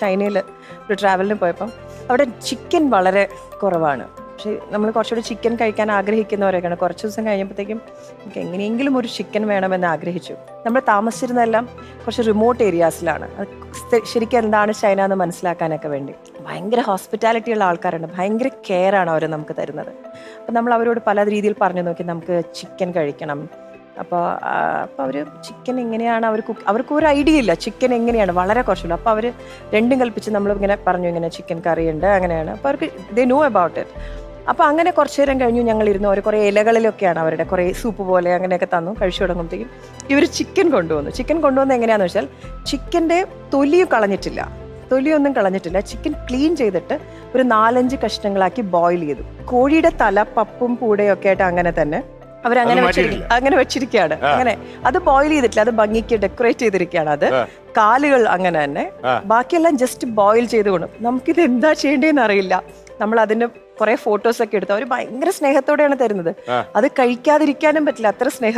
ചൈനയിൽ ഒരു ട്രാവലിന് പോയപ്പം അവിടെ ചിക്കൻ വളരെ കുറവാണ്. പക്ഷേ നമ്മൾ കുറച്ചുകൂടി ചിക്കൻ കഴിക്കാൻ ആഗ്രഹിക്കുന്നവരൊക്കെയാണ്. കുറച്ച് ദിവസം കഴിഞ്ഞപ്പോഴത്തേക്കും നമുക്ക് എങ്ങനെയെങ്കിലും ഒരു ചിക്കൻ വേണമെന്ന് ആഗ്രഹിച്ചു. നമ്മൾ താമസിച്ചിരുന്നതെല്ലാം കുറച്ച് റിമോട്ട് ഏരിയാസിലാണ്. ശരിക്കും എന്താണ് ചൈന എന്ന് മനസ്സിലാക്കാനൊക്കെ വേണ്ടി ഭയങ്കര ഹോസ്പിറ്റാലിറ്റി ഉള്ള ആൾക്കാരുണ്ട്. ഭയങ്കര കെയറാണ് അവർ നമുക്ക് തരുന്നത്. അപ്പം നമ്മൾ അവരോട് പല രീതിയിൽ പറഞ്ഞു നോക്കി നമുക്ക് ചിക്കൻ കഴിക്കണം. അപ്പോൾ അവർ ചിക്കൻ എങ്ങനെയാണ് അവർക്ക് ഒരു ഐഡിയ ഇല്ല ചിക്കൻ എങ്ങനെയാണ്, വളരെ കുറച്ചുള്ളൂ. അപ്പോൾ അവർ രണ്ടും കൽപ്പിച്ച് നമ്മൾ ഇങ്ങനെ പറഞ്ഞു ഇങ്ങനെ ചിക്കൻ കറി ഉണ്ട് അങ്ങനെയാണ്. അപ്പോൾ അവർക്ക് ദേ നോ അബൌട്ട് ഇറ്റ്. അപ്പോൾ അങ്ങനെ കുറച്ച് നേരം കഴിഞ്ഞു ഞങ്ങളിരുന്നു. അവർ കുറേ ഇലകളിലൊക്കെയാണ് അവരുടെ കുറേ സൂപ്പ് പോലെ അങ്ങനെയൊക്കെ തന്നു. കഴിച്ചു തുടങ്ങുമ്പോഴത്തേക്കും ഇവർ ചിക്കൻ കൊണ്ടുവന്നു. ചിക്കൻ കൊണ്ടുവന്ന് എങ്ങനെയാണെന്ന് വെച്ചാൽ ചിക്കൻ്റെ തൊലിയൊന്നും കളഞ്ഞിട്ടില്ല. ചിക്കൻ ക്ലീൻ ചെയ്തിട്ട് ഒരു 4-5 കഷ്ണങ്ങളാക്കി ബോയിൽ ചെയ്തു. കോഴിയുടെ തല പപ്പും പൂടയൊക്കെ ആയിട്ട് അങ്ങനെ തന്നെ അവരങ്ങനെ വെച്ചിരിക്കുകയാണ്. അങ്ങനെ അത് ബോയിൽ ചെയ്തിട്ടില്ല, അത് ഭംഗിക്ക് ഡെക്കറേറ്റ് ചെയ്തിരിക്കുകയാണ്. അത് കാലുകൾ അങ്ങനെ തന്നെ, ബാക്കിയെല്ലാം ജസ്റ്റ് ബോയിൽ ചെയ്തുകൊണ്ട് നമുക്കിത് എന്താ ചെയ്യേണ്ടതെന്ന് അറിയില്ല. നമ്മൾ അതിന് കുറെ ഫോട്ടോസ് ഒക്കെ എടുത്തു. അവർ ഭയങ്കര സ്നേഹത്തോടെയാണ് തരുന്നത്. അത് കഴിക്കാതിരിക്കാനും പറ്റില്ല, അത്ര സ്നേഹത്തോടെ